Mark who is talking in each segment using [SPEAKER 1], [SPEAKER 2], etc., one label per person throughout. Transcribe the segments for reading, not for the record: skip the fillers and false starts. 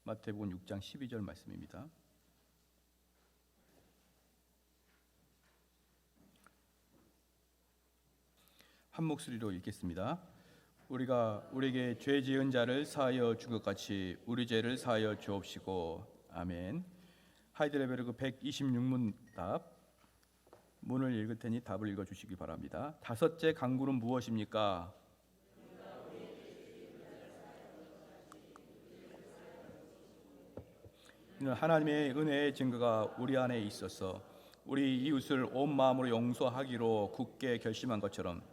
[SPEAKER 1] 마태복음 6장 12절 말씀입니다. 한 목소리로 읽겠습니다. 우리가 우리에게 죄 지은 자를 사하여 준 것 같이 우리 죄를 사하여 주옵시고. 아멘. 하이델베르크 126문 답. 문을 읽을 테니 답을 읽어 주시기 바랍니다. 다섯째 강구는 무엇입니까? 이는 하나님의 은혜의 증거가 우리 안에 있어서 우리 이웃을 온 마음으로 용서하기로 굳게 결심한 것처럼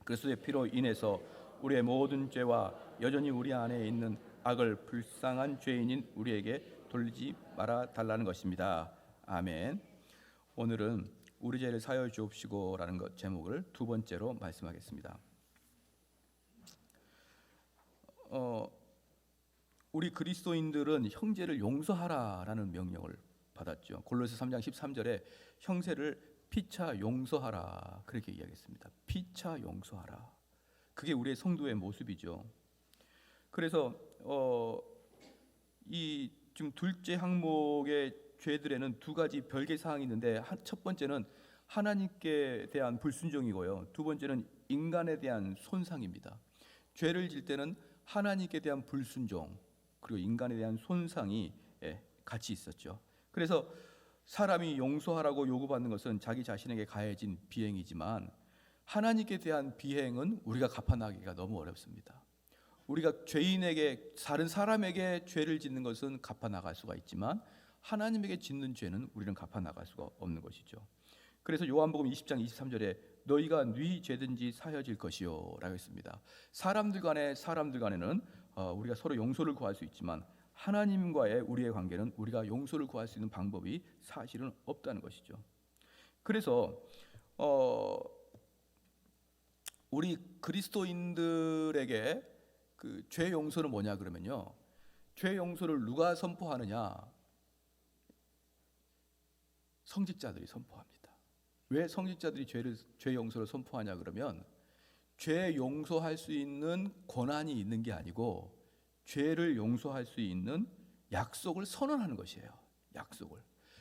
[SPEAKER 1] 그리스도의 피로 인해서 우리의 모든 죄와 여전히 우리 안에 있는 악을 불쌍한 죄인인 우리에게 돌리지 말아 달라는 것입니다. 아멘. 오늘은 우리 죄를 사하여 주옵시고라는 것 제목을 두 번째로 말씀하겠습니다. 우리 그리스도인들은 형제를 용서하라라는 명령을 받았죠. 골로새 3장 13절에 형제를 피차 용서하라 그렇게 이야기했습니다. 피차 용서하라. 그게 우리의 성도의 모습이죠. 그래서 이 지금 둘째 항목의 죄들에는 두 가지 별개 사항이 있는데 첫 번째는 하나님께 대한 불순종이고요. 두 번째는 인간에 대한 손상입니다. 죄를 질 때는 하나님께 대한 불순종 그리고 인간에 대한 손상이 같이 있었죠. 그래서 사람이 용서하라고 요구받는 것은 자기 자신에게 가해진 비행이지만 하나님께 대한 비행은 우리가 갚아나가기가 너무 어렵습니다. 우리가 죄인에게 다른 사람에게 죄를 짓는 것은 갚아나갈 수가 있지만 하나님에게 짓는 죄는 우리는 갚아나갈 수가 없는 것이죠. 그래서 요한복음 20장 23절에 너희가 네 죄든지 사여질 것이요 라고 했습니다. 사람들 간에는 우리가 서로 용서를 구할 수 있지만 하나님과의 우리의 관계는 우리가 용서를 구할 수 있는 방법이 사실은 없다는 것이죠. 그래서 우리 그리스도인들에게 그 죄 용서는 뭐냐 그러면요, 죄 용서를 누가 선포하느냐? 성직자들이 선포합니다. 왜 성직자들이 죄 용서를 선포하냐 그러면 죄 용서할 수 있는 권한이 있는 게 아니고 죄를 용서할 수 있는 약속을 선언하는 것이에요. 약속을.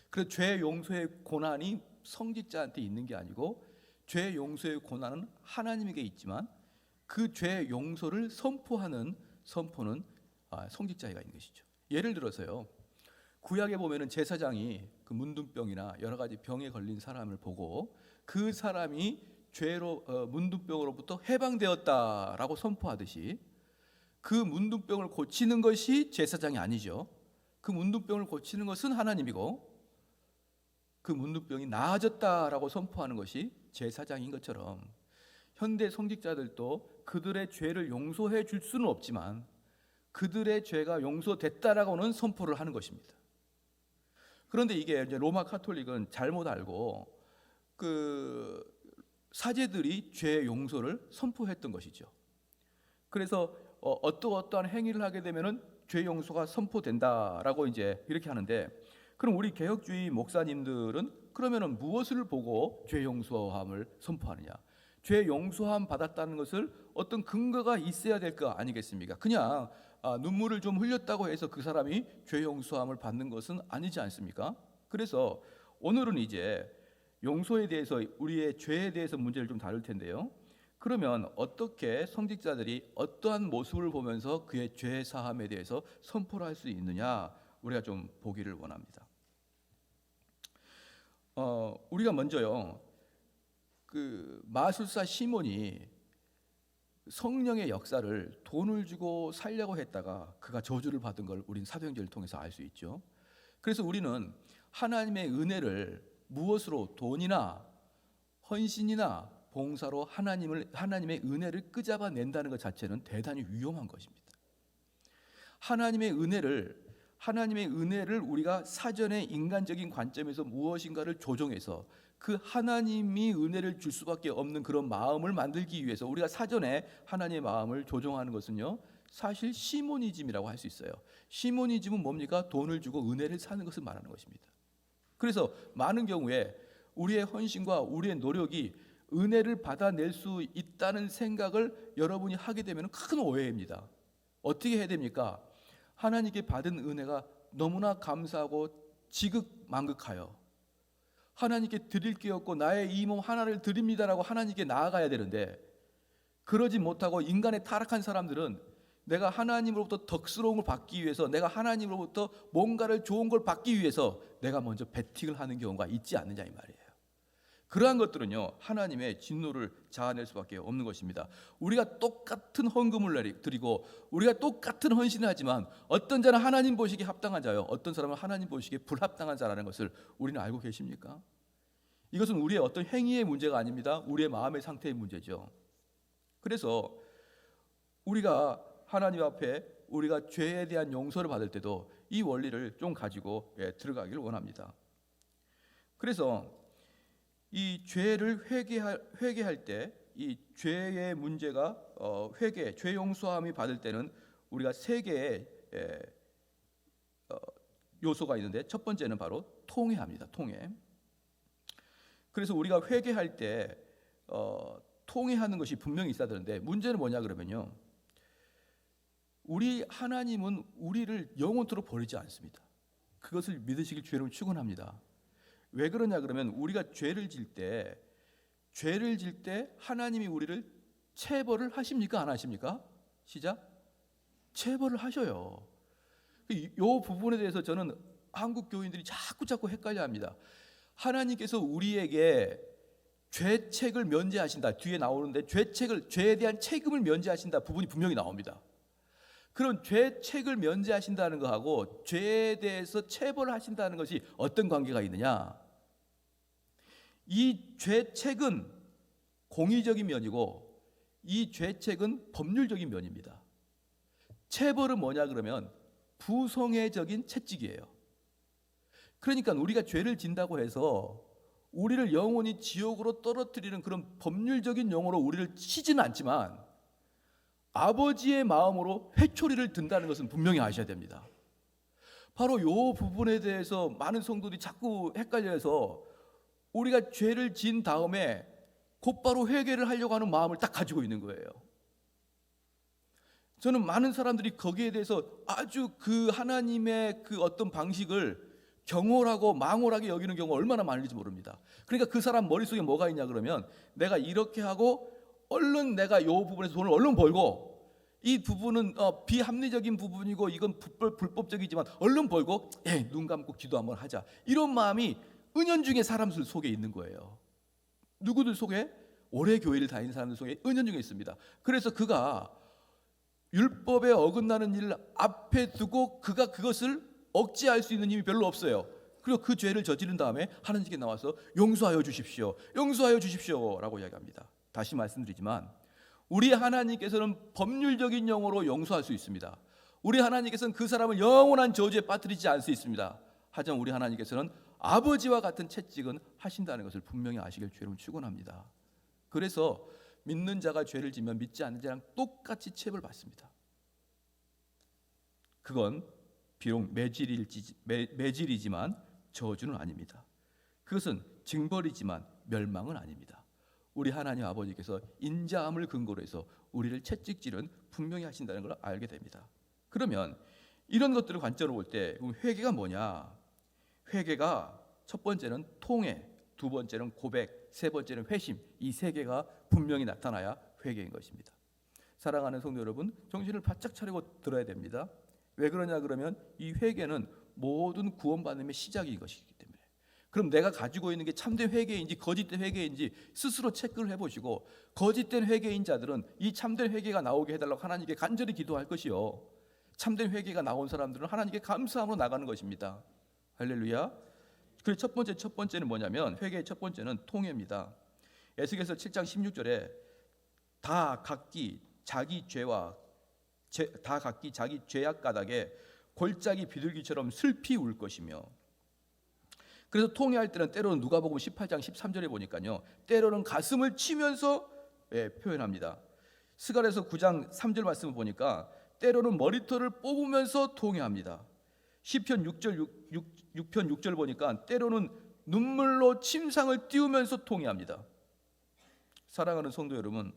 [SPEAKER 1] 그래서 죄 용서의 권한이 성직자한테 있는 게 아니고 죄 용서의 권한은 하나님에게 있지만 그 죄 용서를 선포하는 선포는 성직자에게 있는 것이죠. 예를 들어서요, 구약에 보면은 제사장이 그 문둥병이나 여러 가지 병에 걸린 사람을 보고 그 사람이 죄로 문둥병으로부터 해방되었다라고 선포하듯이 그 문둥병을 고치는 것이 제사장이 아니죠. 그 문둥병을 고치는 것은 하나님이고 그 문둥병이 나아졌다라고 선포하는 것이 제사장인 것처럼 현대 성직자들도 그들의 죄를 용서해 줄 수는 없지만 그들의 죄가 용서됐다라고는 선포를 하는 것입니다. 그런데 이게 이제 로마 카톨릭은 잘못 알고 그 사제들이 죄 용서를 선포했던 것이죠. 그래서 어떠한 행위를 하게 되면은 죄 용서가 선포된다라고 이제 이렇게 하는데, 그럼 우리 개혁주의 목사님들은 그러면은 무엇을 보고 죄 용서함을 선포하느냐? 죄 용서함 받았다는 것을 어떤 근거가 있어야 될 거 아니겠습니까? 그냥 눈물을 좀 흘렸다고 해서 그 사람이 죄 용서함을 받는 것은 아니지 않습니까? 그래서 오늘은 이제 용서에 대해서 우리의 죄에 대해서 문제를 좀 다룰 텐데요. 그러면 어떻게 성직자들이 어떠한 모습을 보면서 그의 죄 사함에 대해서 선포를 할 수 있느냐, 우리가 좀 보기를 원합니다. 우리가 먼저요, 그 마술사 시몬이 성령의 역사를 돈을 주고 살려고 했다가 그가 저주를 받은 걸 우리는 사도행전을 통해서 알 수 있죠. 그래서 우리는 하나님의 은혜를 무엇으로, 돈이나 헌신이나 봉사로 하나님의 은혜를 끄잡아낸다는 것 자체는 대단히 위험한 것입니다. 하나님의 은혜를 우리가 사전에 인간적인 관점에서 무엇인가를 조정해서 그 하나님이 은혜를 줄 수밖에 없는 그런 마음을 만들기 위해서 우리가 사전에 하나님의 마음을 조정하는 것은요, 사실 시모니즘이라고 할 수 있어요. 시모니즘은 뭡니까? 돈을 주고 은혜를 사는 것을 말하는 것입니다. 그래서 많은 경우에 우리의 헌신과 우리의 노력이 은혜를 받아낼 수 있다는 생각을 여러분이 하게 되면 큰 오해입니다. 어떻게 해야 됩니까? 하나님께 받은 은혜가 너무나 감사하고 지극만극하여 하나님께 드릴 게 없고 나의 이 몸 하나를 드립니다라고 하나님께 나아가야 되는데, 그러지 못하고 인간의 타락한 사람들은 내가 하나님으로부터 덕스러운 걸 받기 위해서, 내가 하나님으로부터 뭔가를 좋은 걸 받기 위해서 내가 먼저 베팅을 하는 경우가 있지 않느냐 이 말이에요. 그러한 것들은요, 하나님의 진노를 자아낼 수밖에 없는 것입니다. 우리가 똑같은 헌금을 드리고 우리가 똑같은 헌신을 하지만 어떤 자는 하나님 보시기에 합당한 자요, 어떤 사람은 하나님 보시기에 불합당한 자라는 것을 우리는 알고 계십니까? 이것은 우리의 어떤 행위의 문제가 아닙니다. 우리의 마음의 상태의 문제죠. 그래서 우리가 하나님 앞에 우리가 죄에 대한 용서를 받을 때도 이 원리를 좀 가지고 들어가기를 원합니다. 그래서 이 죄를 회개할 때 이 죄의 문제가 회개, 죄 용서함이 받을 때는 우리가 세 개의 요소가 있는데, 첫 번째는 바로 통회합니다. 통회. 그래서 우리가 회개할 때 통회하는 것이 분명히 있어야 되는데, 문제는 뭐냐 그러면요, 우리 하나님은 우리를 영원토록 버리지 않습니다. 그것을 믿으시길 주의로 축원합니다. 왜 그러냐 그러면 우리가 죄를 질 때 하나님이 우리를 체벌을 하십니까 안 하십니까? 시작. 체벌을 하셔요. 이 부분에 대해서 저는 한국 교인들이 자꾸 헷갈려합니다. 하나님께서 우리에게 죄책을 면제하신다, 뒤에 나오는데 죄에 대한 책임을 면제하신다 부분이 분명히 나옵니다. 그런 죄책을 면제하신다는 것하고 죄에 대해서 체벌을 하신다는 것이 어떤 관계가 있느냐? 이 죄책은 공의적인 면이고 이 죄책은 법률적인 면입니다. 체벌은 뭐냐 그러면 부성애적인 채찍이에요. 그러니까 우리가 죄를 진다고 해서 우리를 영원히 지옥으로 떨어뜨리는 그런 법률적인 용어로 우리를 치지는 않지만 아버지의 마음으로 회초리를 든다는 것은 분명히 아셔야 됩니다. 바로 이 부분에 대해서 많은 성도들이 자꾸 헷갈려서 우리가 죄를 진 다음에 곧바로 회개를 하려고 하는 마음을 딱 가지고 있는 거예요. 저는 많은 사람들이 거기에 대해서 아주 그 하나님의 그 어떤 방식을 경홀하고 망홀하게 여기는 경우가 얼마나 많은지 모릅니다. 그러니까 그 사람 머릿속에 뭐가 있냐 그러면, 내가 이렇게 하고 얼른 내가 이 부분에서 돈을 얼른 벌고, 이 부분은 비합리적인 부분이고 이건 불법적이지만 얼른 벌고 눈 감고 기도 한번 하자, 이런 마음이 은연중에 사람들 속에 있는 거예요. 누구들 속에? 오래 교회를 다니는 사람들 속에 은연중에 있습니다. 그래서 그가 율법에 어긋나는 일을 앞에 두고 그가 그것을 억제할 수 있는 힘이 별로 없어요. 그리고 그 죄를 저지른 다음에 하나님께 나와서 용서하여 주십시오, 용서하여 주십시오 라고 이야기합니다. 다시 말씀드리지만 우리 하나님께서는 법률적인 용어로 용서할 수 있습니다. 우리 하나님께서는 그 사람을 영원한 저주에 빠뜨리지 않을 수 있습니다. 하지만 우리 하나님께서는 아버지와 같은 채찍은 하신다는 것을 분명히 아시길 주여러분 축원합니다. 그래서 믿는 자가 죄를 지면 믿지 않는 자랑 똑같이 체벌받습니다. 그건 비록 매질이지만 저주는 아닙니다. 그것은 징벌이지만 멸망은 아닙니다. 우리 하나님 아버지께서 인자함을 근거로 해서 우리를 채찍질은 분명히 하신다는 걸 알게 됩니다. 그러면 이런 것들을 관점으로 볼 때 회개가 뭐냐? 회개가 첫 번째는 통회, 두 번째는 고백, 세 번째는 회심, 이 세 개가 분명히 나타나야 회개인 것입니다. 사랑하는 성도 여러분, 정신을 바짝 차리고 들어야 됩니다. 왜 그러냐 그러면 이 회개는 모든 구원받음의 시작인 것이기 때문에. 그럼 내가 가지고 있는 게 참된 회개인지 거짓된 회개인지 스스로 체크를 해보시고, 거짓된 회개인 자들은 이 참된 회개가 나오게 해달라고 하나님께 간절히 기도할 것이요, 참된 회개가 나온 사람들은 하나님께 감사함으로 나가는 것입니다. 할렐루야. 그래서 첫 번째는 뭐냐면, 회개의 첫 번째는 통회입니다. 에스겔서 7장 16절에 다 각기 자기 죄악 가닥에 골짜기 비둘기처럼 슬피 울 것이며. 그래서 통회할 때는 때로는 누가복음 18장 13절에 보니까요, 때로는 가슴을 치면서 표현합니다. 스가랴서 9장 3절 말씀을 보니까 때로는 머리털을 뽑으면서 통회합니다. 시편 6편 6절 보니까 때로는 눈물로 침상을 띄우면서 통회합니다. 사랑하는 성도 여러분,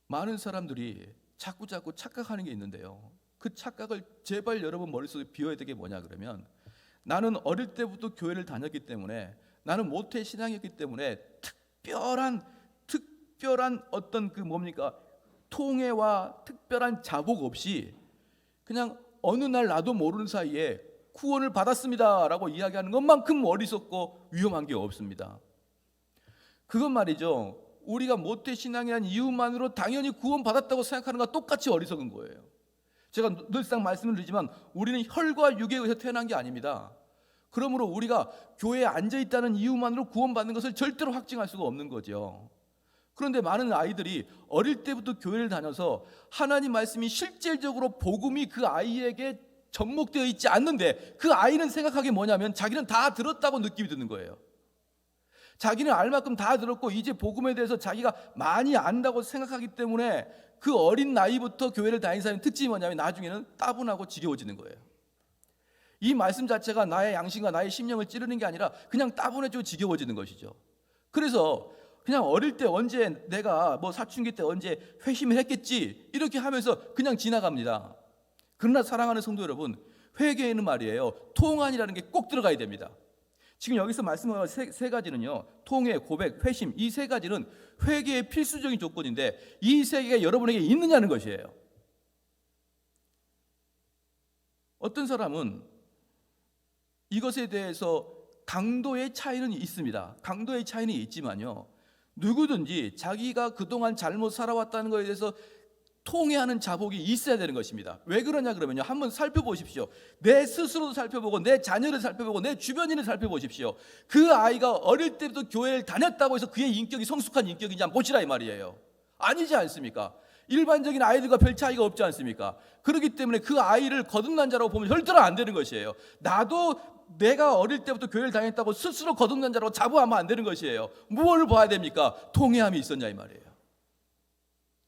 [SPEAKER 1] 많은 사람들이 자꾸 착각하는 게 있는데요. 그 착각을 제발 여러분 머릿속에 비워야 되게 뭐냐 그러면, 나는 어릴 때부터 교회를 다녔기 때문에, 나는 모태 신앙이었기 때문에 특별한 어떤 그 뭡니까 통해와 특별한 자복 없이 그냥 어느 날 나도 모르는 사이에 구원을 받았습니다라고 이야기하는 것만큼 어리석고 위험한 게 없습니다. 그건 말이죠, 우리가 모태신앙이라는 이유만으로 당연히 구원받았다고 생각하는 것과 똑같이 어리석은 거예요. 제가 늘상 말씀을 드리지만 우리는 혈과 육에 의해서 태어난 게 아닙니다. 그러므로 우리가 교회에 앉아있다는 이유만으로 구원받는 것을 절대로 확증할 수가 없는 거죠. 그런데 많은 아이들이 어릴 때부터 교회를 다녀서 하나님 말씀이 실질적으로 복음이 그 아이에게 접목되어 있지 않는데, 그 아이는 생각하기 뭐냐면 자기는 다 들었다고 느낌이 드는 거예요. 자기는 알 만큼 다 들었고 이제 복음에 대해서 자기가 많이 안다고 생각하기 때문에 그 어린 나이부터 교회를 다니는 사람의 특징이 뭐냐면 나중에는 따분하고 지겨워지는 거예요. 이 말씀 자체가 나의 양심과 나의 심령을 찌르는 게 아니라 그냥 따분해지고 지겨워지는 것이죠. 그래서 그냥 어릴 때 언제 내가 뭐 사춘기 때 언제 회심을 했겠지 이렇게 하면서 그냥 지나갑니다. 그러나 사랑하는 성도 여러분, 회개에는 말이에요, 통안이라는 게 꼭 들어가야 됩니다. 지금 여기서 말씀하는 세 가지는요, 통회, 고백, 회심, 이 세 가지는 회개의 필수적인 조건인데 이 세 개가 여러분에게 있느냐는 것이에요. 어떤 사람은 이것에 대해서 강도의 차이는 있습니다. 강도의 차이는 있지만요, 누구든지 자기가 그동안 잘못 살아왔다는 것에 대해서 통회하는 자복이 있어야 되는 것입니다. 왜 그러냐 그러면요, 한번 살펴보십시오. 내 스스로도 살펴보고 내 자녀를 살펴보고 내 주변인을 살펴보십시오. 그 아이가 어릴 때부터 교회를 다녔다고 해서 그의 인격이 성숙한 인격인지 한번 보시라 이 말이에요. 아니지 않습니까? 일반적인 아이들과 별 차이가 없지 않습니까? 그렇기 때문에 그 아이를 거듭난 자라고 보면 절대로 안 되는 것이에요. 나도 내가 어릴 때부터 교회를 다녔다고 스스로 거듭난 자라고 자부하면 안 되는 것이에요. 무엇을 봐야 됩니까? 통회함이 있었냐 이 말이에요.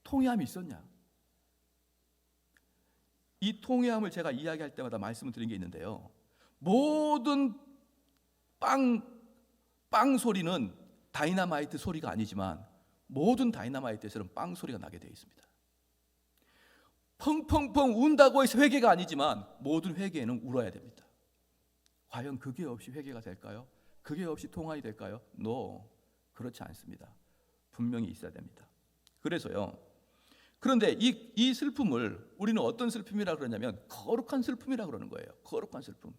[SPEAKER 1] 통회함이 있었냐? 이 통회함을 제가 이야기할 때마다 말씀을 드린 게 있는데요, 모든 빵 소리는 다이너마이트 소리가 아니지만 모든 다이너마이트에서는 빵 소리가 나게 되어 있습니다. 펑펑펑 운다고 해서 회개가 아니지만 모든 회개에는 울어야 됩니다. 과연 그게 없이 회개가 될까요? 그게 없이 통화이 될까요? No, 그렇지 않습니다. 분명히 있어야 됩니다. 그래서요, 그런데 이 슬픔을 우리는 어떤 슬픔이라 그러냐면 거룩한 슬픔이라 그러는 거예요. 거룩한 슬픔.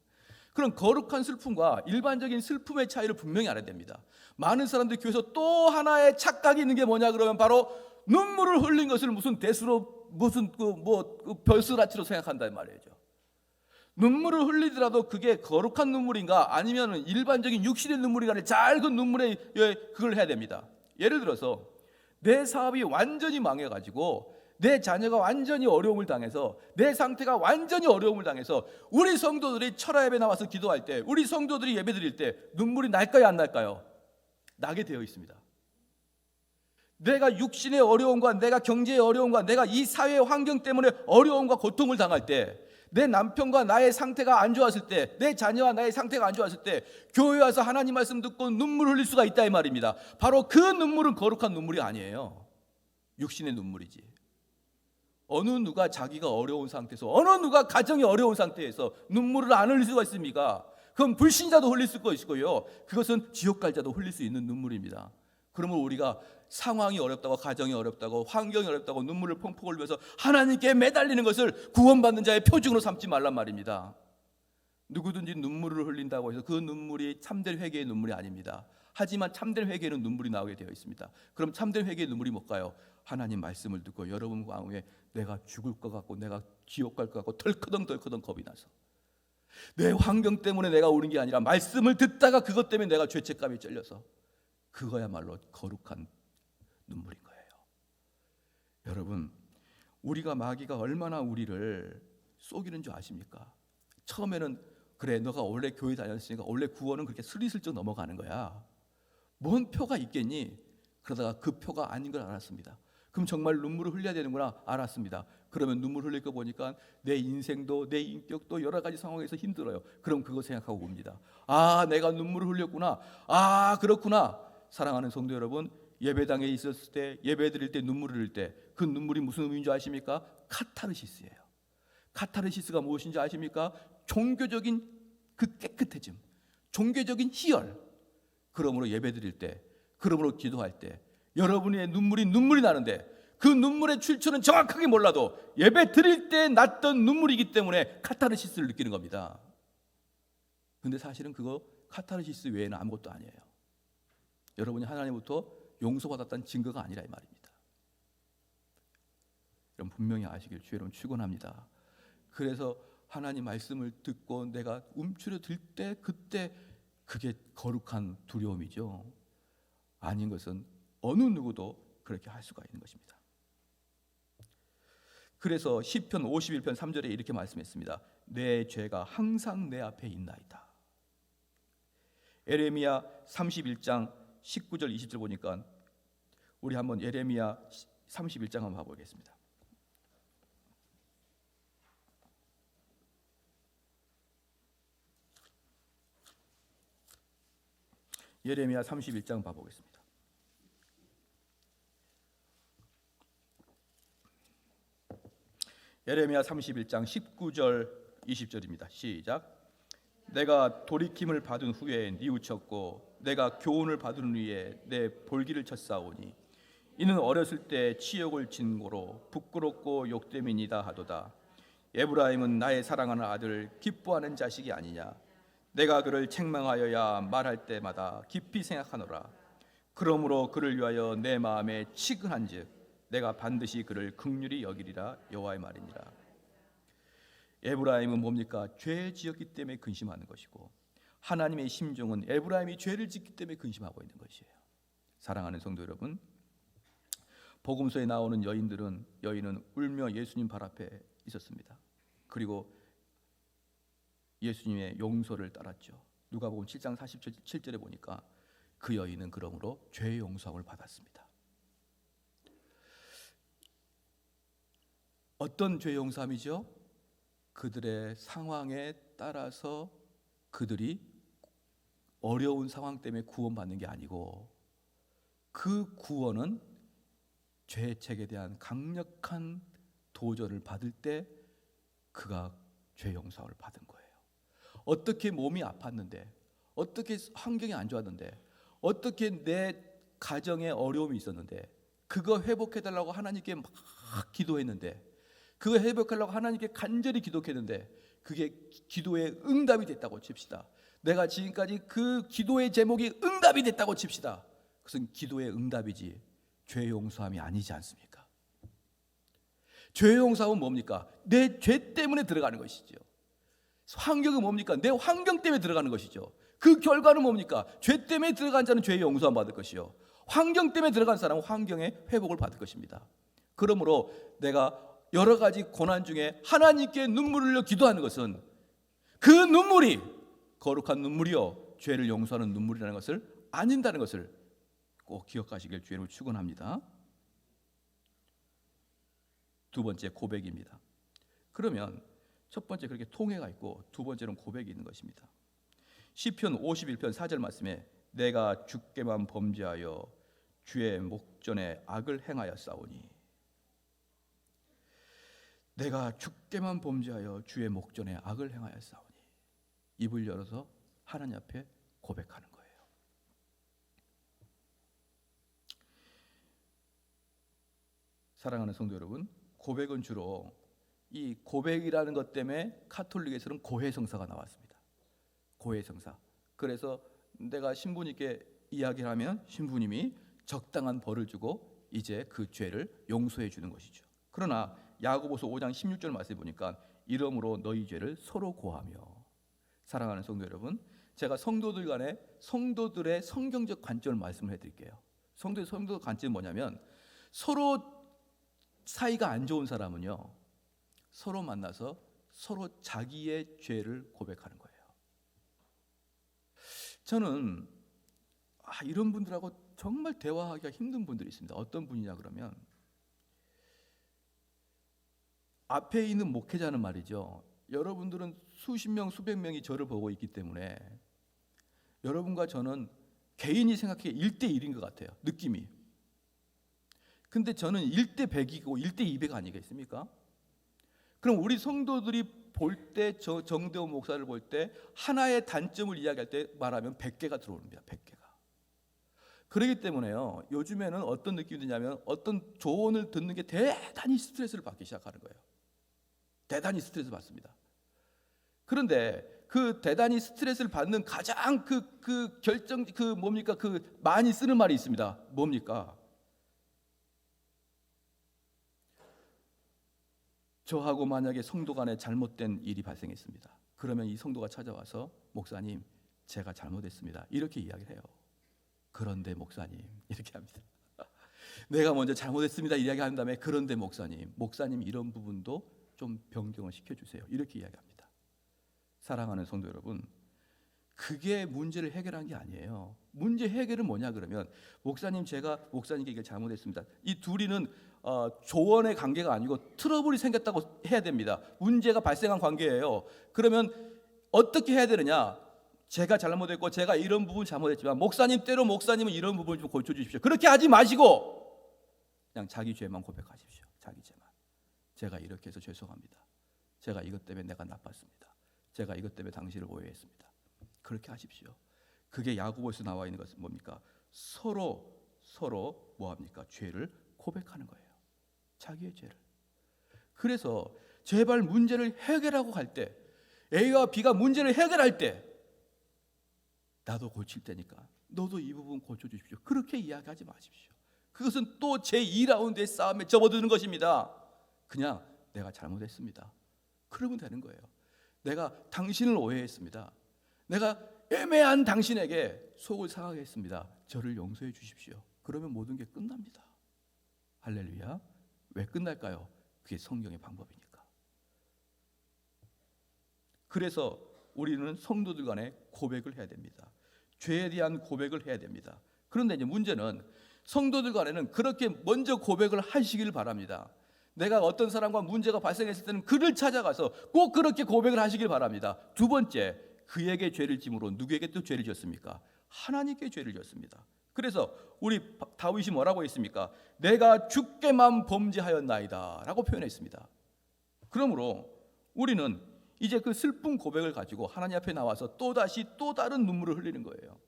[SPEAKER 1] 그런 거룩한 슬픔과 일반적인 슬픔의 차이를 분명히 알아야 됩니다. 많은 사람들이 교회에서 또 하나의 착각이 있는 게 뭐냐 그러면 바로 눈물을 흘린 것을 무슨 대수로 무슨 별스라치로 생각한단 말이죠. 눈물을 흘리더라도 그게 거룩한 눈물인가 아니면 일반적인 육신의 눈물인가를 잘 그 눈물에 그걸 해야 됩니다. 예를 들어서 내 사업이 완전히 망해가지고 내 자녀가 완전히 어려움을 당해서 내 상태가 완전히 어려움을 당해서 우리 성도들이 철야예배 나와서 기도할 때, 우리 성도들이 예배 드릴 때 눈물이 날까요 안 날까요? 나게 되어 있습니다. 내가 육신의 어려움과 내가 경제의 어려움과 내가 이 사회 환경 때문에 어려움과 고통을 당할 때, 내 남편과 나의 상태가 안 좋았을 때, 내 자녀와 나의 상태가 안 좋았을 때 교회 와서 하나님 말씀 듣고 눈물 흘릴 수가 있다 이 말입니다. 바로 그 눈물은 거룩한 눈물이 아니에요. 육신의 눈물이지. 어느 누가 자기가 어려운 상태에서, 어느 누가 가정이 어려운 상태에서 눈물을 안 흘릴 수가 있습니까? 그건 불신자도 흘릴 수가 있고요, 그것은 지옥 갈 자도 흘릴 수 있는 눈물입니다. 그러면 우리가 상황이 어렵다고, 가정이 어렵다고, 환경이 어렵다고 눈물을 펑펑 흘리면서 하나님께 매달리는 것을 구원받는 자의 표징으로 삼지 말란 말입니다. 누구든지 눈물을 흘린다고 해서 그 눈물이 참된 회개의 눈물이 아닙니다. 하지만 참된 회개는 눈물이 나오게 되어 있습니다. 그럼 참된 회개의 눈물이 뭘까요? 하나님 말씀을 듣고 여러분 마음에 내가 죽을 것 같고 내가 지옥 갈 것 같고 덜커덩 겁이 나서 내 환경 때문에 내가 우는 게 아니라 말씀을 듣다가 그것 때문에 내가 죄책감이 찔려서, 그거야말로 거룩한 눈물인 거예요. 여러분, 우리가 마귀가 얼마나 우리를 속이는 줄 아십니까? 처음에는 그래 너가 원래 교회 다녔으니까 원래 구원은 그렇게 스리슬쩍 넘어가는 거야. 뭔 표가 있겠니? 그러다가 그 표가 아닌 걸 알았습니다. 그럼 정말 눈물을 흘려야 되는구나 알았습니다. 그러면 눈물 흘릴 거 보니까 내 인생도 내 인격도 여러 가지 상황에서 힘들어요. 그럼 그거 생각하고 봅니다. 아, 내가 눈물을 흘렸구나. 아, 그렇구나. 사랑하는 성도 여러분, 예배당에 있었을 때, 예배 드릴 때 눈물을 흘릴 때 그 눈물이 무슨 의미인 줄 아십니까? 카타르시스예요. 카타르시스가 무엇인지 아십니까? 종교적인 그 깨끗해짐, 종교적인 희열. 그러므로 예배드릴 때, 그러므로 기도할 때 여러분의 눈물이 나는데 그 눈물의 출처는 정확하게 몰라도 예배 드릴 때 났던 눈물이기 때문에 카타르시스를 느끼는 겁니다. 근데 사실은 그거 카타르시스 외에는 아무것도 아니에요. 여러분이 하나님부터 용서받았다는 증거가 아니라 이 말입니다. 여러분 분명히 아시길 주 여러분 축원합니다. 그래서 하나님 말씀을 듣고 내가 움츠러들 때 그때 그게 거룩한 두려움이죠. 아닌 것은 어느 누구도 그렇게 할 수가 있는 것입니다. 그래서 시편 51편 3절에 이렇게 말씀했습니다. 내 죄가 항상 내 앞에 있나이다. 예레미야 31장 19절 20절 보니까 우리 한번 예레미야 31장 한번 봐보겠습니다. 예레미야 31장 봐보겠습니다. 예레미야 31장 19절 20절입니다. 시작. 내가 돌이킴을 받은 후에 뉘우쳤고 내가 교훈을 받은 후에 내 볼기를 쳤사오니 이는 어렸을 때 치욕을 진 고로 부끄럽고 욕됨이니다 하도다. 에브라임은 나의 사랑하는 아들 기뻐하는 자식이 아니냐. 내가 그를 책망하여야 말할 때마다 깊이 생각하노라. 그러므로 그를 위하여 내 마음에 치근한즉 내가 반드시 그를 긍휼히 여기리라. 여호와의 말이니라. 에브라임은 뭡니까? 죄 지었기 때문에 근심하는 것이고 하나님의 심정은 에브라임이 죄를 짓기 때문에 근심하고 있는 것이에요. 사랑하는 성도 여러분, 복음서에 나오는 여인은 울며 예수님 발 앞에 있었습니다. 그리고 예수님의 용서를 따랐죠. 누가복음 7장 47절에 보니까 그 여인은 그러므로 죄의 용서함을 받았습니다. 어떤 죄의 용서함이죠? 그들의 상황에 따라서 그들이 어려운 상황 때문에 구원받는 게 아니고 그 구원은 죄책에 대한 강력한 도전을 받을 때 그가 죄 용서를 받은 거예요. 어떻게 몸이 아팠는데, 어떻게 환경이 안 좋았는데, 어떻게 내 가정에 어려움이 있었는데 그거 회복해달라고 하나님께 막 기도했는데, 그거 회복하려고 하나님께 간절히 기도했는데 그게 기도의 응답이 됐다고 칩시다. 내가 지금까지 그 기도의 제목이 응답이 됐다고 칩시다. 그것은 기도의 응답이지 죄 용서함이 아니지 않습니까? 죄 용서함은 뭡니까? 내 죄 때문에 들어가는 것이죠. 환경은 뭡니까? 내 환경 때문에 들어가는 것이죠. 그 결과는 뭡니까? 죄 때문에 들어간 자는 죄의 용서함 받을 것이요, 환경 때문에 들어간 사람은 환경의 회복을 받을 것입니다. 그러므로 내가 여러 가지 고난 중에 하나님께 눈물을 흘려 기도하는 것은 그 눈물이 거룩한 눈물이요 죄를 용서하는 눈물이라는 것을 아닌다는 것을 꼭 기억하시길 주님을 축원합니다. 두 번째, 고백입니다. 그러면 첫 번째 그렇게 통회가 있고 두 번째는 고백이 있는 것입니다. 시편 51편 4절 말씀에 내가 주께만 범죄하여 주의 목전에 악을 행하였사오니, 내가 주께만 범죄하여 주의 목전에 악을 행하였사오니, 입을 열어서 하나님 앞에 고백하는 거예요. 사랑하는 성도 여러분, 고백은 주로 이 고백이라는 것 때문에 카톨릭에서는 고해성사가 나왔습니다. 고해성사. 그래서 내가 신부님께 이야기를 하면 신부님이 적당한 벌을 주고 이제 그 죄를 용서해 주는 것이죠. 그러나 야고보서 5장 16절 말씀에 보니까 이러므로 너희 죄를 서로 고하며. 사랑하는 성도 여러분, 제가 성도들 간에 성도들의 성경적 관점을 말씀을 해드릴게요. 성도의 관점은 뭐냐면, 서로 사이가 안 좋은 사람은요 서로 만나서 서로 자기의 죄를 고백하는 거예요. 저는 이런 분들하고 정말 대화하기가 힘든 분들이 있습니다. 어떤 분이냐 그러면, 앞에 있는 목회자는 말이죠, 여러분들은 수십 명 수백 명이 저를 보고 있기 때문에 여러분과 저는 개인이 생각해 1대1인 것 같아요. 느낌이. 근데 저는 1대 100이고 1대 200 아니겠습니까? 그럼 우리 성도들이 볼 때, 정대원 목사를 볼 때 하나의 단점을 이야기할 때 말하면 100개가 들어옵니다. 100개가. 그렇기 때문에요, 요즘에는 어떤 느낌이 드냐면 어떤 조언을 듣는 게 대단히 스트레스를 받기 시작하는 거예요. 대단히 스트레스 받습니다. 그런데 그 대단히 스트레스를 받는 가장 뭡니까? 그 많이 쓰는 말이 있습니다. 뭡니까? 저하고 만약에 성도 간에 잘못된 일이 발생했습니다. 그러면 이 성도가 찾아와서 목사님, 제가 잘못했습니다. 이렇게 이야기를 해요. 그런데 목사님, 이렇게 합니다. 내가 먼저 잘못했습니다 이야기한 다음에 그런데 목사님 이런 부분도 좀 변경을 시켜주세요. 이렇게 이야기합니다. 사랑하는 성도 여러분, 그게 문제를 해결한 게 아니에요. 문제 해결은 뭐냐 그러면 목사님, 제가 목사님께 이게 잘못했습니다. 이 둘이는 조언의 관계가 아니고 트러블이 생겼다고 해야 됩니다. 문제가 발생한 관계예요. 그러면 어떻게 해야 되느냐? 제가 잘못했고 제가 이런 부분 잘못했지만 목사님, 때로 목사님은 이런 부분을 좀 고쳐주십시오. 그렇게 하지 마시고 그냥 자기 죄만 고백하십시오. 자기 죄만. 제가 이렇게 해서 죄송합니다. 제가 이것 때문에 내가 나빴습니다. 제가 이것 때문에 당신을 오해했습니다. 그렇게 하십시오. 그게 야고보에서 나와 있는 것은 뭡니까? 서로 뭐합니까? 죄를 고백하는 거예요. 자기의 죄를. 그래서 제발 문제를 해결하고 갈 때, A와 B가 문제를 해결할 때 나도 고칠 테니까 너도 이 부분 고쳐주십시오. 그렇게 이야기하지 마십시오. 그것은 또 제2라운드의 싸움에 접어드는 것입니다. 그냥 내가 잘못했습니다. 그러면 되는 거예요. 내가 당신을 오해했습니다. 내가 애매한 당신에게 속을 상하게 했습니다. 저를 용서해 주십시오. 그러면 모든 게 끝납니다. 할렐루야. 왜 끝날까요? 그게 성경의 방법이니까. 그래서 우리는 성도들 간에 고백을 해야 됩니다. 죄에 대한 고백을 해야 됩니다. 그런데 이제 문제는 성도들 간에는 그렇게 먼저 고백을 하시길 바랍니다. 내가 어떤 사람과 문제가 발생했을 때는 그를 찾아가서 꼭 그렇게 고백을 하시길 바랍니다. 두 번째, 그에게 죄를 짐으로 누구에게 또 죄를 졌습니까? 하나님께 죄를 졌습니다. 그래서 우리 다윗이 뭐라고 했습니까? 내가 주께만 범죄하였나이다 라고 표현했습니다. 그러므로 우리는 이제 그 슬픈 고백을 가지고 하나님 앞에 나와서 또다시 또 다른 눈물을 흘리는 거예요.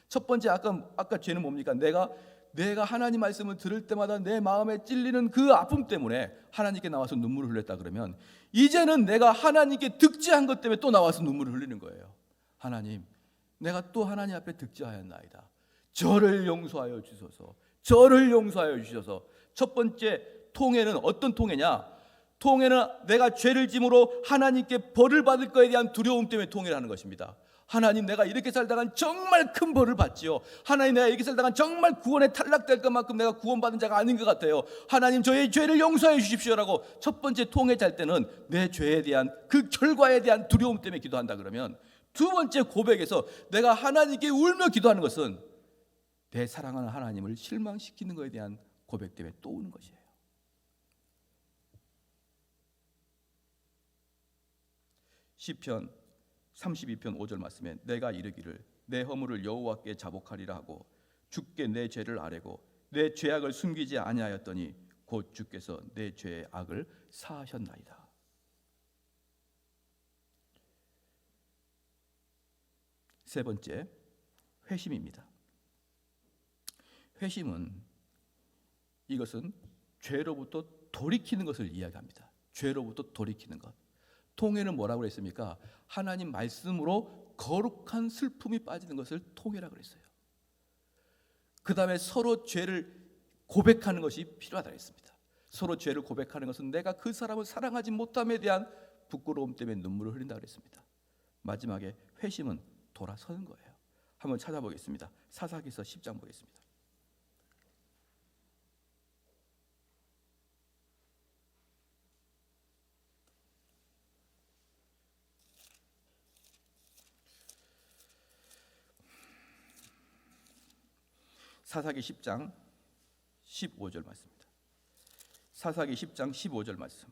[SPEAKER 1] 첫 번째, 아까 죄는 뭡니까? 내가 하나님 말씀을 들을 때마다 내 마음에 찔리는 그 아픔 때문에 하나님께 나와서 눈물을 흘렸다 그러면, 이제는 내가 하나님께 득죄한 것 때문에 또 나와서 눈물을 흘리는 거예요. 하나님, 내가 또 하나님 앞에 득죄하였나이다. 저를 용서하여 주소서. 저를 용서하여 주셔서. 첫 번째 통해는 어떤 통해냐? 통해는 내가 죄를 짐으로 하나님께 벌을 받을 것에 대한 두려움 때문에 통해를 하는 것입니다. 하나님, 내가 이렇게 살다간 정말 큰 벌을 받지요. 하나님, 내가 이렇게 살다간 정말 구원에 탈락될 것만큼 내가 구원받은 자가 아닌 것 같아요. 하나님, 저의 죄를 용서해 주십시오라고 첫 번째 통해 잘 때는 내 죄에 대한 그 결과에 대한 두려움 때문에 기도한다 그러면, 두 번째 고백에서 내가 하나님께 울며 기도하는 것은 내 사랑하는 하나님을 실망시키는 것에 대한 고백 때문에 또 우는 것이에요. 시편 32편 5절 말씀에 내가 이르기를 내 허물을 여호와께 자복하리라 하고 주께 내 죄를 아뢰고 내 죄악을 숨기지 아니하였더니 곧 주께서 내 죄의 악을 사하셨나이다. 세 번째, 회심입니다. 회심은 이것은 죄로부터 돌이키는 것을 이야기합니다. 죄로부터 돌이키는 것. 통해는 뭐라고 했습니까? 하나님 말씀으로 거룩한 슬픔이 빠지는 것을 통해라고 했어요. 그 다음에 서로 죄를 고백하는 것이 필요하다고 했습니다. 서로 죄를 고백하는 것은 내가 그 사람을 사랑하지 못함에 대한 부끄러움 때문에 눈물을 흘린다고 했습니다. 마지막에 회심은 돌아서는 거예요. 한번 찾아보겠습니다. 사사기서 10장 보겠습니다. 사사기 10장 15절 말씀입니다. 사사기 10장 15절 말씀.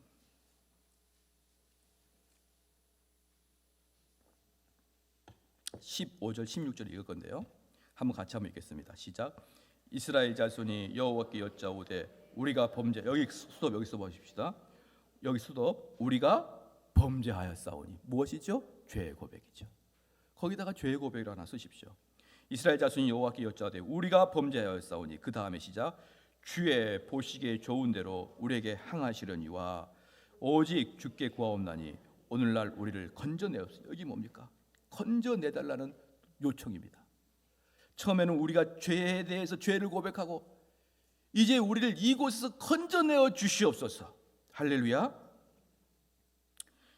[SPEAKER 1] (15절) (16절) 읽을 건데요, 한번 같이 한번 읽겠습니다. 시작. 이스라엘 자손이 여호와께 여짜오되 우리가 범죄, 여기 스톱, 여기서 보십시다. 여기 스톱. 우리가 범죄하였사오니 무엇이죠? 죄의 고백이죠. 거기다가 죄의 고백을 하나 쓰십시오. 이스라엘 자손이 여호와께 여짜오되 우리가 범죄하였사오니, 그 다음에 시작. 주의 보시기에 좋은 대로 우리에게 행하시려니와 오직 주께 구하옵나니 오늘날 우리를 건져내옵소서. 여기 뭡니까? 건져내달라는 요청입니다. 처음에는 우리가 죄에 대해서 죄를 고백하고 이제 우리를 이곳에서 건져내어 주시옵소서. 할렐루야.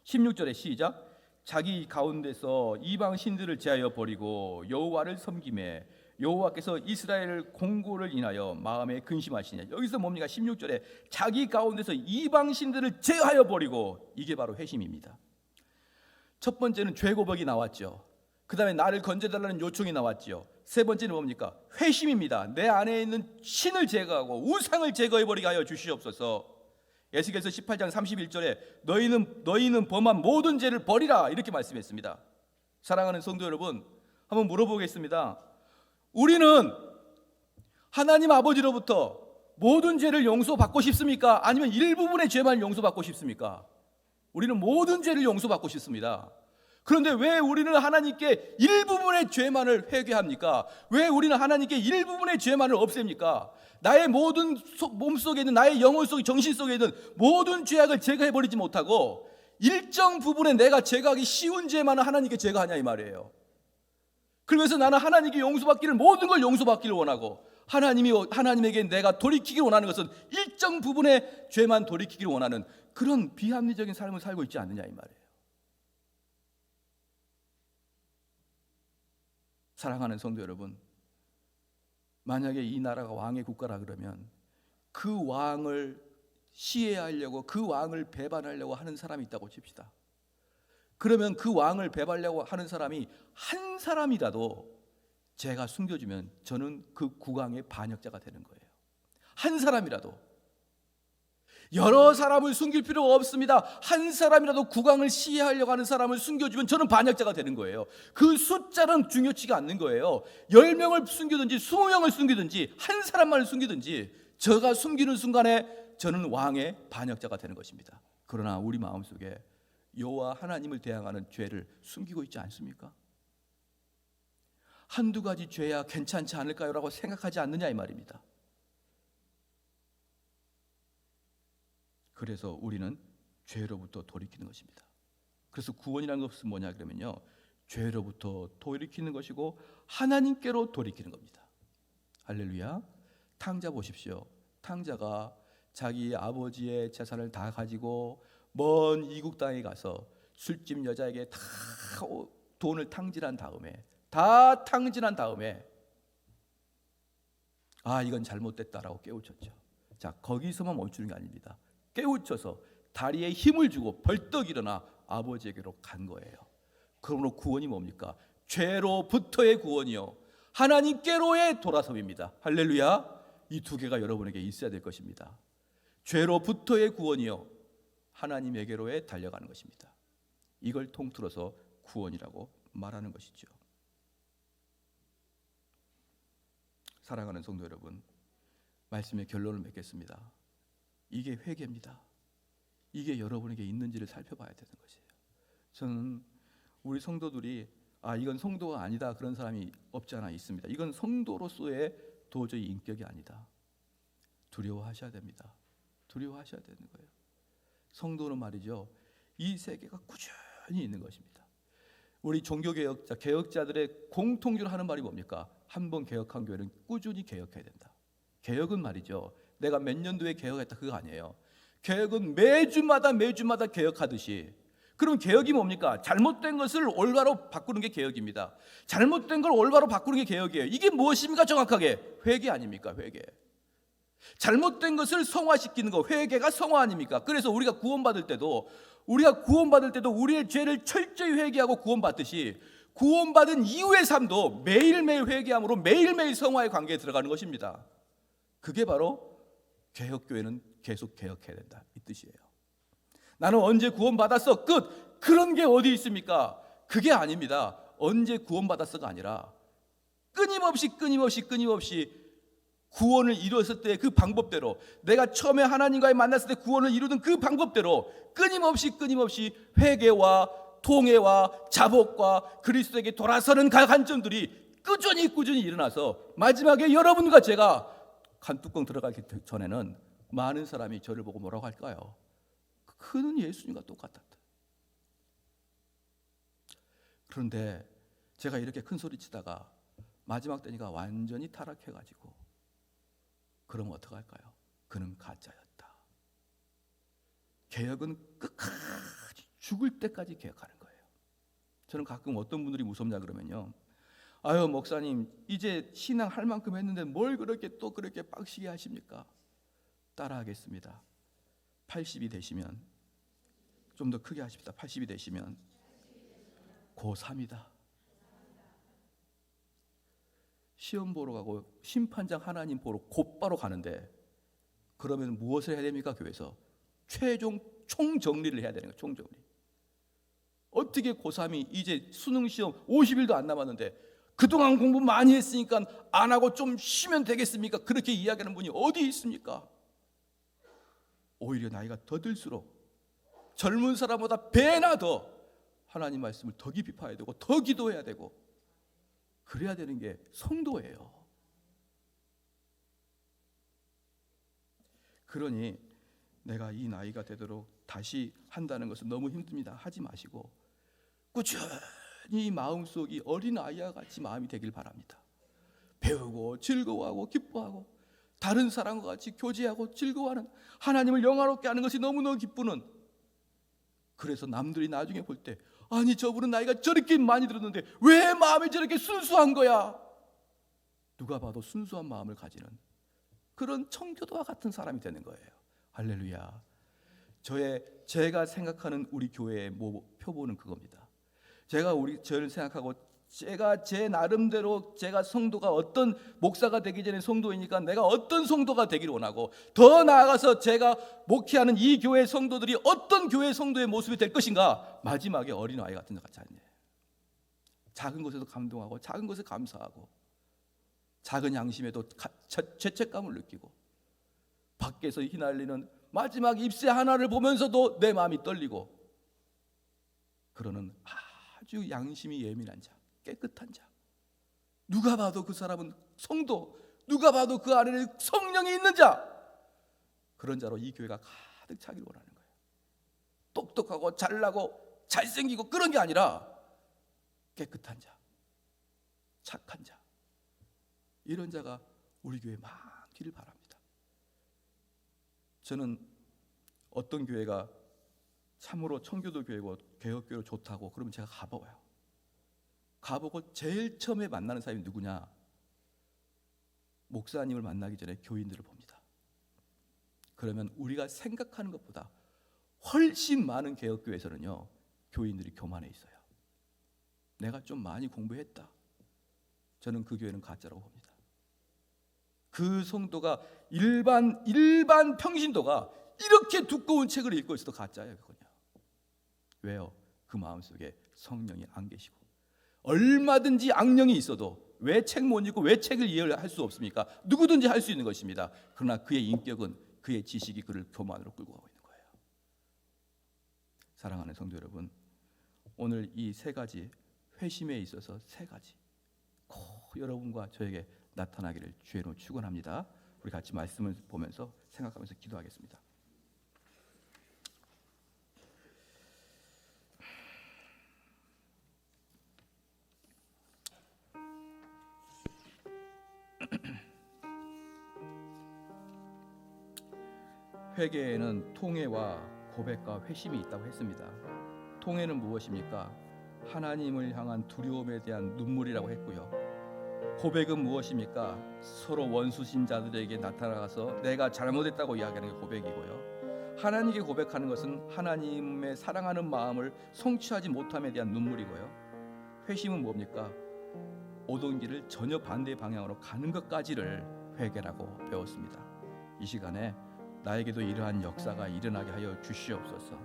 [SPEAKER 1] 16절에 시작. 자기 가운데서 이방 신들을 제하여 버리고 여호와를 섬기매 여호와께서 이스라엘 공고를 인하여 마음에 근심하시냐. 여기서 뭡니까? 16절에 자기 가운데서 이방 신들을 제하여 버리고, 이게 바로 회심입니다. 첫 번째는 죄 고백이 나왔죠. 그 다음에 나를 건져달라는 요청이 나왔죠. 세 번째는 뭡니까? 회심입니다. 내 안에 있는 신을 제거하고 우상을 제거해버리게 하여 주시옵소서. 에스겔서 18장 31절에 너희는 범한 모든 죄를 버리라, 이렇게 말씀했습니다. 사랑하는 성도 여러분, 한번 물어보겠습니다. 우리는 하나님 아버지로부터 모든 죄를 용서받고 싶습니까? 아니면 일부분의 죄만 용서받고 싶습니까? 우리는 모든 죄를 용서받고 싶습니다. 그런데 왜 우리는 하나님께 일부분의 죄만을 회개합니까? 왜 우리는 하나님께 일부분의 죄만을 없앱니까? 나의 모든 몸속에 있는, 나의 영혼 속에, 정신 속에 있는 모든 죄악을 제거해버리지 못하고 일정 부분에 내가 제거하기 쉬운 죄만은 하나님께 제거하냐, 이 말이에요. 그래서 나는 하나님께 용서받기를, 모든 걸 용서받기를 원하고, 하나님에게 내가 돌이키기를 원하는 것은 일정 부분의 죄만 돌이키기를 원하는 그런 비합리적인 삶을 살고 있지 않느냐, 이 말이에요. 사랑하는 성도 여러분, 만약에 이 나라가 왕의 국가라 그러면 그 왕을 시해하려고, 그 왕을 배반하려고 하는 사람이 있다고 칩시다. 그러면 그 왕을 배반하려고 하는 사람이 한 사람이라도 제가 숨겨주면 저는 그 국왕의 반역자가 되는 거예요. 한 사람이라도. 여러 사람을 숨길 필요가 없습니다. 한 사람이라도 국왕을 시해하려고 하는 사람을 숨겨주면 저는 반역자가 되는 거예요. 그 숫자는 중요치가 않는 거예요. 10명을 숨기든지 20명을 숨기든지 한 사람만을 숨기든지 저가 숨기는 순간에 저는 왕의 반역자가 되는 것입니다. 그러나 우리 마음속에 여호와 하나님을 대항하는 죄를 숨기고 있지 않습니까? 한두 가지 죄야 괜찮지 않을까요? 라고 생각하지 않느냐, 이 말입니다. 그래서 우리는 죄로부터 돌이키는 것입니다. 그래서 구원이라는 것은 뭐냐 그러면요, 죄로부터 돌이키는 것이고 하나님께로 돌이키는 겁니다. 할렐루야. 탕자 보십시오. 탕자가 자기 아버지의 재산을 다 가지고 먼 이국 땅에 가서 술집 여자에게 다 돈을 탕진한 다음에, 아, 이건 잘못됐다라고 깨우쳤죠. 자, 거기서만 멈추는 게 아닙니다. 깨우쳐서 다리에 힘을 주고 벌떡 일어나 아버지에게로 간 거예요. 그러므로 구원이 뭡니까? 죄로부터의 구원이요, 하나님께로의 돌아섬입니다. 할렐루야. 이 두 개가 여러분에게 있어야 될 것입니다. 죄로부터의 구원이요, 하나님에게로의 달려가는 것입니다. 이걸 통틀어서 구원이라고 말하는 것이죠. 사랑하는 성도 여러분, 말씀의 결론을 맺겠습니다. 이게 회개입니다. 이게 여러분에게 있는지를 살펴봐야 되는 것이에요. 저는 우리 성도들이 이건 성도가 아니다 그런 사람이 없지 않아 있습니다. 이건 성도로서의 도저히 인격이 아니다. 두려워하셔야 됩니다. 두려워하셔야 되는 거예요. 성도는 말이죠, 이 세계가 꾸준히 있는 것입니다. 우리 종교개혁자, 개혁자들의 공통적으로 하는 말이 뭡니까? 한 번 개혁한 교회는 꾸준히 개혁해야 된다. 개혁은 말이죠, 내가 몇 년도에 개혁했다 그거 아니에요. 개혁은 매주마다 개혁하듯이. 그럼 개혁이 뭡니까? 잘못된 것을 올바로 바꾸는 게 개혁입니다. 잘못된 걸 올바로 바꾸는 게 개혁이에요. 이게 무엇입니까? 정확하게 회개 아닙니까? 회개. 잘못된 것을 성화시키는 거, 회개가 성화 아닙니까? 그래서 우리가 구원받을 때도 우리의 죄를 철저히 회개하고 구원받듯이 구원받은 이후의 삶도 매일매일 회개함으로 매일매일 성화의 관계에 들어가는 것입니다. 그게 바로 개혁교회는 계속 개혁해야 된다, 이 뜻이에요. 나는 언제 구원받았어? 끝! 그런 게 어디 있습니까? 그게 아닙니다. 언제 구원받았어가 아니라 끊임없이 구원을 이루었을 때 그 방법대로, 내가 처음에 하나님과의 만났을 때 구원을 이루던 그 방법대로 끊임없이 회개와 통회와 자복과 그리스도에게 돌아서는 각 관점들이 꾸준히 일어나서 마지막에 여러분과 제가 간뚜껑 들어가기 전에는 많은 사람이 저를 보고 뭐라고 할까요? 그는 예수님과 똑같았다. 그런데 제가 이렇게 큰 소리 치다가 마지막 때니까 완전히 타락해가지고 그럼 어떡할까요? 그는 가짜였다. 개혁은 끝까지 죽을 때까지 개혁하는 거예요. 저는 가끔 어떤 분들이 무섭냐 그러면요, 아유 목사님 이제 신앙 할 만큼 했는데 뭘 그렇게 또 그렇게 빡시게 하십니까? 따라하겠습니다. 80이 되시면, 좀 더 크게 하십시다. 80이 되시면 고3이다. 시험 보러 가고 심판장 하나님 보러 곧바로 가는데, 그러면 무엇을 해야 됩니까? 교회에서 최종 총정리를 해야 되는 거예요. 총정리. 어떻게 고3이 이제 수능 시험 50일도 안 남았는데 그동안 공부 많이 했으니까 안 하고 좀 쉬면 되겠습니까? 그렇게 이야기하는 분이 어디 있습니까? 오히려 나이가 더 들수록 젊은 사람보다 배나 더 하나님 말씀을 더 깊이 파야 되고 더 기도해야 되고 그래야 되는 게 성도예요. 그러니 내가 이 나이가 되도록 다시 한다는 것은 너무 힘듭니다. 하지 마시고 꾸준히 마음속이 어린아이와 같이 마음이 되길 바랍니다. 배우고 즐거워하고 기뻐하고 다른 사람과 같이 교제하고 즐거워하는, 하나님을 영화롭게 하는 것이 너무너무 기쁘는, 그래서 남들이 나중에 볼 때 아니 저분은 나이가 저렇게 많이 들었는데 왜 마음이 저렇게 순수한 거야? 누가 봐도 순수한 마음을 가지는 그런 청교도와 같은 사람이 되는 거예요. 할렐루야. 제가 생각하는 우리 교회의 표본은 그겁니다. 저를 생각하고 제가 제 나름대로 제가 성도가 어떤 목사가 되기 전에 성도이니까 내가 어떤 성도가 되기를 원하고, 더 나아가서 제가 목회하는 이 교회 성도들이 어떤 교회 성도의 모습이 될 것인가, 마지막에 어린아이 같은 것 같지 않냐. 작은 것에도 감동하고 작은 것에 감사하고 작은 양심에도 죄책감을 느끼고 밖에서 휘날리는 마지막 잎새 하나를 보면서도 내 마음이 떨리고 그러는 아주 양심이 예민한 자, 깨끗한 자, 누가 봐도 그 사람은 성도, 누가 봐도 그 안에는 성령이 있는 자, 그런 자로 이 교회가 가득 차기를 원하는 거예요. 똑똑하고 잘나고 잘생기고 그런 게 아니라 깨끗한 자, 착한 자, 이런 자가 우리 교회에 많기를 바랍니다. 저는 어떤 교회가 참으로 청교도 교회고 개혁교회로 좋다고 그러면 제가 가보고 제일 처음에 만나는 사람이 누구냐? 목사님을 만나기 전에 교인들을 봅니다. 그러면 우리가 생각하는 것보다 훨씬 많은 개혁교회에서는요, 교인들이 교만해 있어요. 내가 좀 많이 공부했다. 저는 그 교회는 가짜라고 봅니다. 그 성도가 일반 평신도가 이렇게 두꺼운 책을 읽고 있어도 가짜예요. 그거냐. 왜요? 그 마음속에 성령이 안 계시고, 얼마든지 악령이 있어도 왜 책 못 읽고 왜 책을 이해를 할 수 없습니까? 누구든지 할 수 있는 것입니다. 그러나 그의 인격은, 그의 지식이 그를 교만으로 끌고 가고 있는 거예요. 사랑하는 성도 여러분, 오늘 이 세 가지 회심에 있어서 세 가지 꼭 여러분과 저에게 나타나기를 주의 이름으로 축원합니다. 우리 같이 말씀을 보면서 생각하면서 기도하겠습니다. 회개에는 통회와 고백과 회심이 있다고 했습니다. 통회는 무엇입니까? 하나님을 향한 두려움에 대한 눈물이라고 했고요. 고백은 무엇입니까? 서로 원수신 자들에게 나타나서 내가 잘못했다고 이야기하는 게 고백이고요. 하나님께 고백하는 것은 하나님의 사랑하는 마음을 성취하지 못함에 대한 눈물이고요. 회심은 뭡니까? 오던 길을 전혀 반대 방향으로 가는 것까지를 회개라고 배웠습니다. 이 시간에 나에게도 이러한 역사가 일어나게 하여 주시옵소서.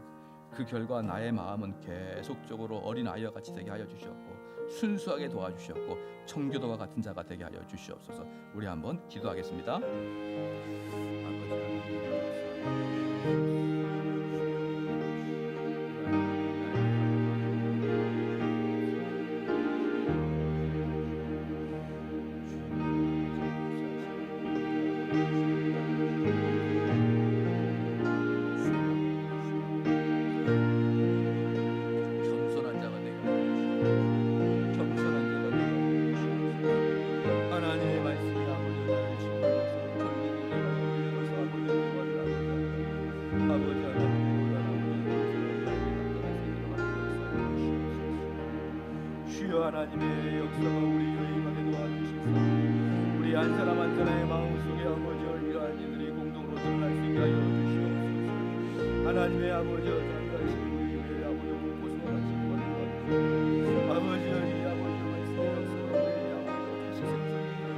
[SPEAKER 1] 그 결과 나의 마음은 계속적으로 어린아이와 같이 되게 하여 주시옵고 순수하게 도와주시옵고 청교도와 같은 자가 되게 하여 주시옵소서. 우리 한번 기도하겠습니다. 아버지 하나님, 겸손한 자가 되게 겸손한 자가 되게 하나님의 말씀이 아버지 나를 지켜서 결국은 내가 너희로서 아버지의 대화를 하고자 아버지 하나님 주여 하나님의 역사가 우리 교회 임하게 도와주시옵소서. 우리 한 사람 한 사람의 마음속에 아버지 이러한 일들이 공동으로 드러날 수 있게 하여 주시옵소서. 하나님의 아버지 어장하신 우리 교회 아버지 곳곳으로 같이 도와주시옵소서. 아버지 이 아버지 말씀의 역사가 우리 아버지 다시 생성하게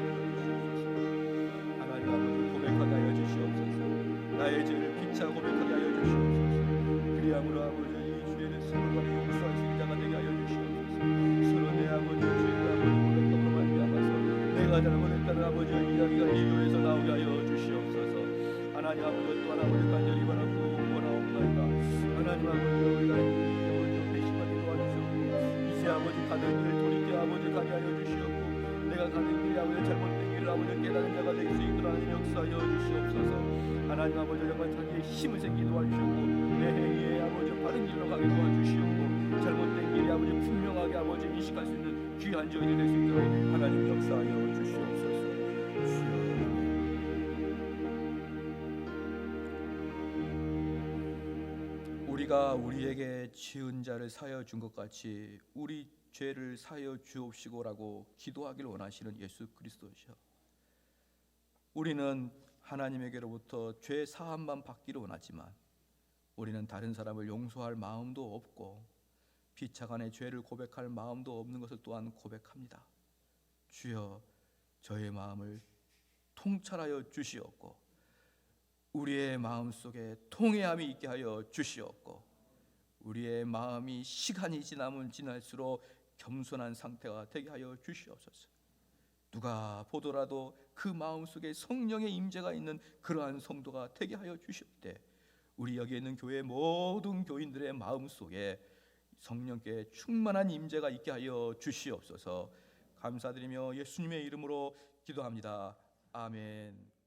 [SPEAKER 1] 하나님 아버지 고백하게 하여 주시옵소서. 나의 죄를 피차 고백하게 하여 주시옵소서. 그리함으로 아버지 이 죄를 서로 간에 용서할 수 있는 자가 되게 하여 주시옵소서. 서로 내 아버지의 죄를 아버지 고백함으로 말미암아서 내가 잘못했다는 아버지의 이야기가 이 교회에서 나오게 하여 주시옵소서. 하나님 아버지 또한 아버지 간절히 바라고 원하옵나이다. 하나님 아버지 우리가 배심하게 도와주시옵고 이제 아버지 가는 길을 돌이켜 아버지 가게 하여 주시옵고 내가 가는 길이 아버지 잘못된 길을 아버지 깨닫는 자가 될 수 있도록 하나님 역사하여 주시옵소서. 하나님 아버지 정말 자기의 힘을 생기게 도와주시옵고 내 행위에 아버지 바른 길로 가게 도와주시옵고 잘못된 길이 아버지 분명하게 아버지 인식할 수 있는 귀한 저희들 될 수 있도록 하나님 역사하여 주시옵소서. 우리가 우리에게 지은 자를 사하여 준 것 같이 우리 죄를 사하여 주옵시고라고 기도하기를 원하시는 예수 그리스도시여, 우리는 하나님에게로부터 죄 사함만 받기를 원하지만 우리는 다른 사람을 용서할 마음도 없고 비차간의 죄를 고백할 마음도 없는 것을 또한 고백합니다. 주여 저의 마음을 통찰하여 주시옵고 우리의 마음속에 통회함이 있게 하여 주시옵고 우리의 마음이 시간이 지나면 지날수록 겸손한 상태가 되게 하여 주시옵소서. 누가 보더라도 그 마음속에 성령의 임재가 있는 그러한 성도가 되게 하여 주시옵되 우리 여기 있는 교회 모든 교인들의 마음속에 성령께 충만한 임재가 있게 하여 주시옵소서. 감사드리며 예수님의 이름으로 기도합니다. 아멘.